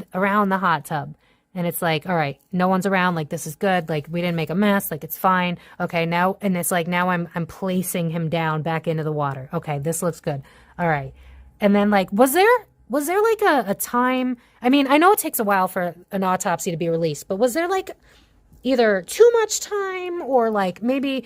hot tub. And it's like, all right, no one's around. Like, this is good. Like, we didn't make a mess. Like, it's fine. Okay, now, and it's like, now I'm placing him down back into the water. Okay, this looks good. All right. And then, like, was there like a time? I mean, I know it takes a while for an autopsy to be released, but was there like either too much time or like maybe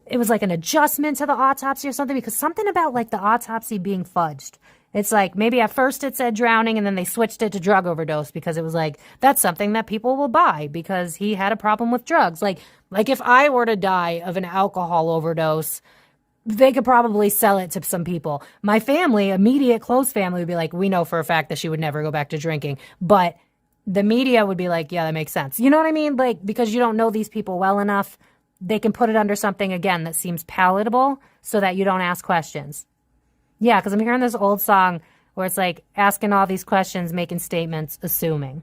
it was like an adjustment to the autopsy or something? Because something about like the autopsy being fudged. It's like maybe at first it said drowning and then they switched it to drug overdose because it was like, that's something that people will buy because he had a problem with drugs. Like if I were to die of an alcohol overdose, they could probably sell it to some people. My family, immediate close family, would be like, we know for a fact that she would never go back to drinking. But the media would be like, yeah, that makes sense. You know what I mean? Like, because you don't know these people well enough, they can put it under something, again, that seems palatable so that you don't ask questions. Yeah, because I'm hearing this old song where it's like asking all these questions, making statements, assuming.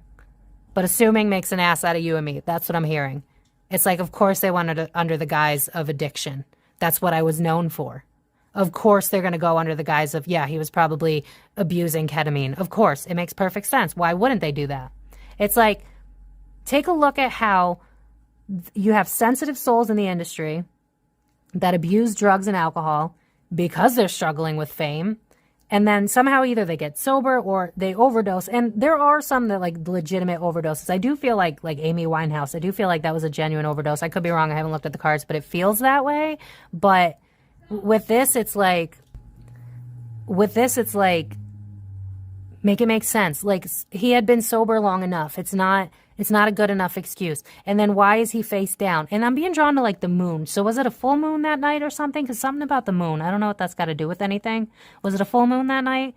But assuming makes an ass out of you and me. That's what I'm hearing. It's like, of course they wanted it under the guise of addiction. That's what I was known for. Of course they're going to go under the guise of, yeah, he was probably abusing ketamine. Of course, it makes perfect sense. Why wouldn't they do that? It's like, take a look at how you have sensitive souls in the industry that abuse drugs and alcohol because they're struggling with fame, and then somehow either they get sober or they overdose. And there are some that like legitimate overdoses. I do feel like Amy Winehouse, I do feel like that was a genuine overdose. I could be wrong. I haven't looked at the cards, but it feels that way. But with this, it's like make it make sense. Like, he had been sober long enough. It's not a good enough excuse. And then why is he face down? And I'm being drawn to like the moon. So was it a full moon that night or something? Because something about the moon. I don't know what that's got to do with anything. Was it a full moon that night?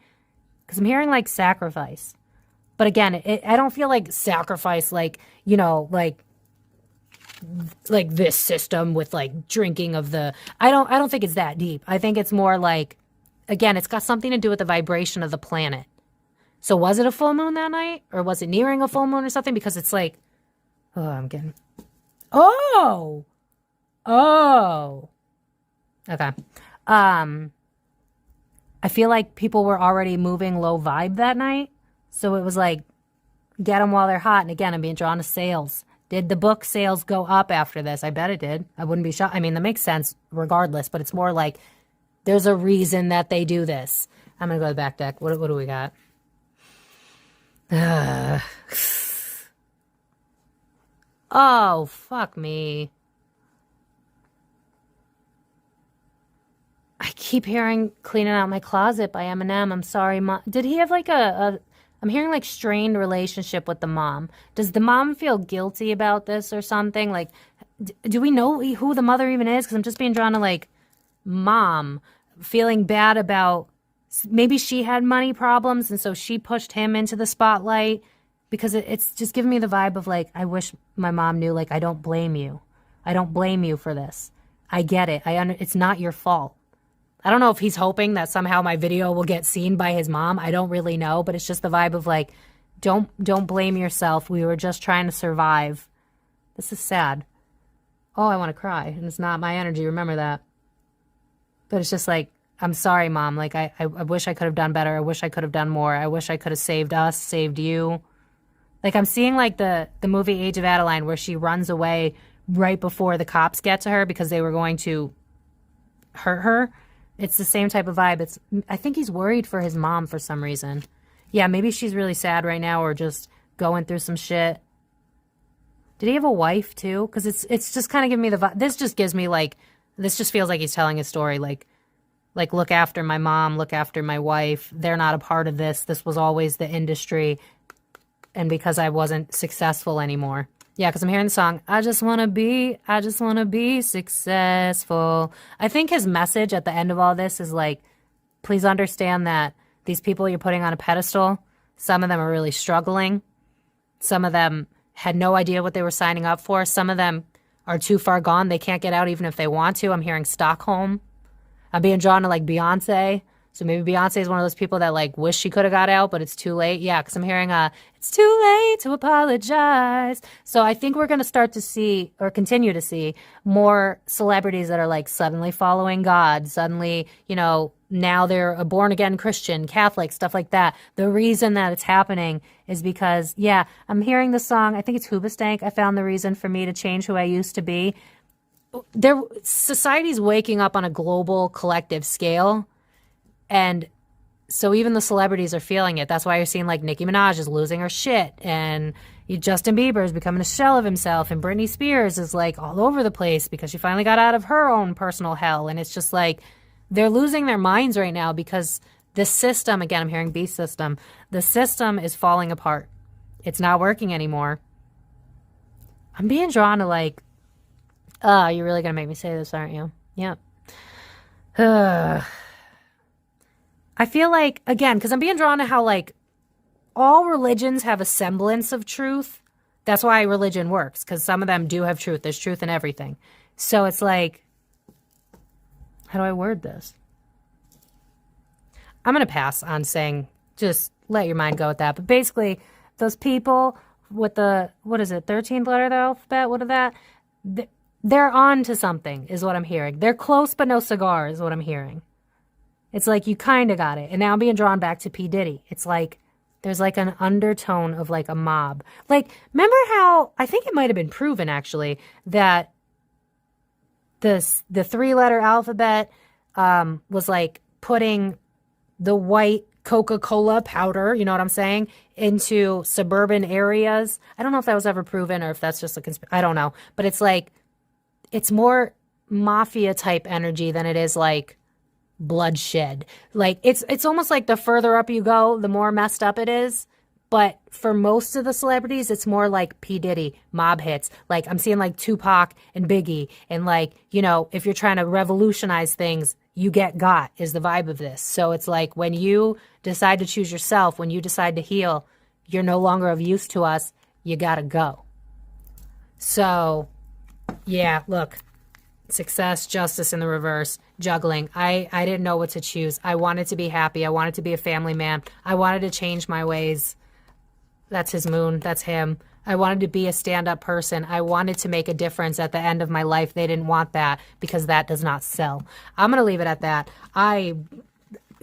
Because I'm hearing like sacrifice. But again, I don't feel like sacrifice like, you know, like this system with like drinking of the, I don't think it's that deep. I think it's more like, again, it's got something to do with the vibration of the planet. So was it a full moon that night? Or was it nearing a full moon or something? Because it's like, oh, I'm getting, oh. Okay. I feel like people were already moving low vibe that night. So it was like, get them while they're hot. And again, I'm being drawn to sales. Did the book sales go up after this? I bet it did. I wouldn't be shocked. I mean, that makes sense regardless, but it's more like there's a reason that they do this. I'm going to go to the back deck. What do we got? Oh, fuck me. I keep hearing Cleaning Out My Closet by Eminem. I'm sorry, Mom. Did he have like a I'm hearing like strained relationship with the mom. Does the mom feel guilty about this or something? Like, do we know who the mother even is? Because I'm just being drawn to like mom feeling bad about maybe she had money problems and so she pushed him into the spotlight, because it's just giving me the vibe of like, I wish my mom knew, like, I don't blame you. I don't blame you for this. I get it. It's not your fault. I don't know if he's hoping that somehow my video will get seen by his mom. I don't really know, but it's just the vibe of like, don't blame yourself. We were just trying to survive. This is sad. Oh, I want to cry, and it's not my energy. Remember that. But it's just like, I'm sorry, Mom. Like, I wish I could have done better. I wish I could have done more. I wish I could have saved us, saved you. Like, I'm seeing like the movie Age of Adeline, where she runs away right before the cops get to her because they were going to hurt her. It's the same type of vibe. I think he's worried for his mom for some reason. Yeah, maybe she's really sad right now, or just going through some shit. Did he have a wife too? Because it's just kind of giving me the vibe. This just gives me like, this just feels like he's telling a story. Like look after my mom, look after my wife. They're not a part of this. This was always the industry. And because I wasn't successful anymore. Yeah, because I'm hearing the song, I just want to be successful. I think his message at the end of all this is like, please understand that these people you're putting on a pedestal, some of them are really struggling. Some of them had no idea what they were signing up for. Some of them are too far gone. They can't get out even if they want to. I'm hearing Stockholm. I'm being drawn to like Beyonce. So maybe Beyonce is one of those people that like wish she could have got out, but it's too late. Yeah, because I'm hearing it's too late to apologize. So I think we're going to start to see, or continue to see, more celebrities that are like suddenly following God, suddenly, now they're a born-again Christian, Catholic, stuff like that. The reason that it's happening is because, yeah, I'm hearing the song, I think it's Hoobastank, I found the reason for me to change who I used to be. Society's waking up on a global collective scale. And so even the celebrities are feeling it. That's why you're seeing like Nicki Minaj is losing her shit, and Justin Bieber is becoming a shell of himself, and Britney Spears is like all over the place because she finally got out of her own personal hell. And it's just like they're losing their minds right now because the system, again, I'm hearing beast system, the system is falling apart. It's not working anymore. I'm being drawn to like, you're really going to make me say this, aren't you? Yep. I feel like, again, because I'm being drawn to how, like, all religions have a semblance of truth. That's why religion works, because some of them do have truth. There's truth in everything. So it's like, how do I word this? I'm going to pass on saying, just let your mind go with that. But basically, those people with the, 13th letter of the alphabet, what is that? They're on to something, is what I'm hearing. They're close but no cigar, is what I'm hearing. It's like you kind of got it. And now I'm being drawn back to P. Diddy. It's like there's like an undertone of like a mob. Like, remember how, I think it might have been proven actually, that the 3-letter alphabet was like putting the white Coca-Cola powder, you know what I'm saying, into suburban areas. I don't know if that was ever proven or if that's just I don't know. But it's like, it's more mafia type energy than it is like bloodshed. Like it's almost like the further up you go, the more messed up it is. But for most of the celebrities, it's more like P. Diddy, mob hits. Like I'm seeing like Tupac and Biggie, and like, if you're trying to revolutionize things, you get got is the vibe of this. So it's like when you decide to choose yourself, when you decide to heal, you're no longer of use to us. You gotta go. So yeah, look. Success, justice in the reverse, juggling. I didn't know what to choose. I wanted to be happy. I wanted to be a family man. I wanted to change my ways. That's his moon. That's him. I wanted to be a stand-up person. I wanted to make a difference at the end of my life. They didn't want that because that does not sell. I'm going to leave it at that. I'm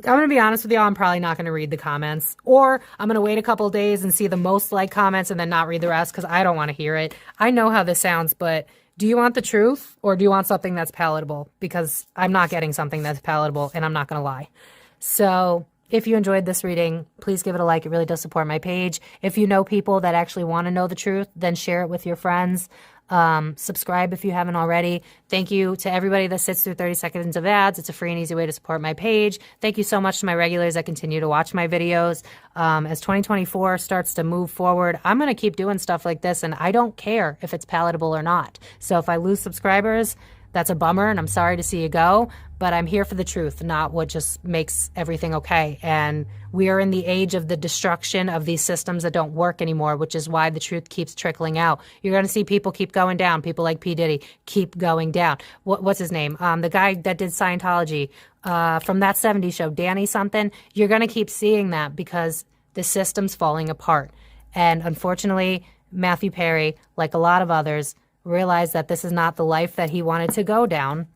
going to be honest with y'all. I'm probably not going to read the comments, or I'm going to wait a couple of days and see the most liked comments and then not read the rest because I don't want to hear it. I know how this sounds, but do you want the truth or do you want something that's palatable? Because I'm not getting something that's palatable, and I'm not going to lie. So if you enjoyed this reading, please give it a like. It really does support my page. If you know people that actually want to know the truth, then share it with your friends. Subscribe if you haven't already. Thank you to everybody that sits through 30 seconds of ads. It's a free and easy way to support my page. Thank you so much to my regulars that continue to watch my videos. As 2024 starts to move forward, I'm going to keep doing stuff like this, and I don't care if it's palatable or not. So if I lose subscribers, that's a bummer, and I'm sorry to see you go, but I'm here for the truth, not what just makes everything okay. And we are in the age of the destruction of these systems that don't work anymore, which is why the truth keeps trickling out. You're going to see people keep going down. People like P. Diddy keep going down. What's his name? The guy that did Scientology from that 70s show, Danny something. You're going to keep seeing that because the system's falling apart. And unfortunately, Matthew Perry, like a lot of others, realized that this is not the life that he wanted to go down.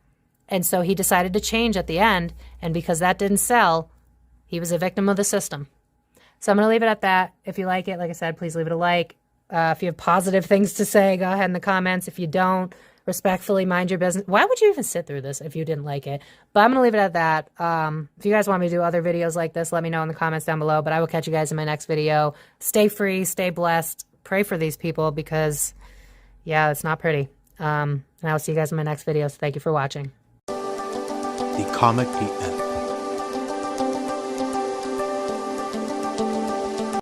And so he decided to change at the end. And because that didn't sell, he was a victim of the system. So I'm going to leave it at that. If you like it, like I said, please leave it a like. If you have positive things to say, go ahead in the comments. If you don't, respectfully mind your business. Why would you even sit through this if you didn't like it? But I'm going to leave it at that. If you guys want me to do other videos like this, let me know in the comments down below. But I will catch you guys in my next video. Stay free, stay blessed. Pray for these people because, yeah, it's not pretty. And I'll see you guys in my next video. So thank you for watching. The Comic PM.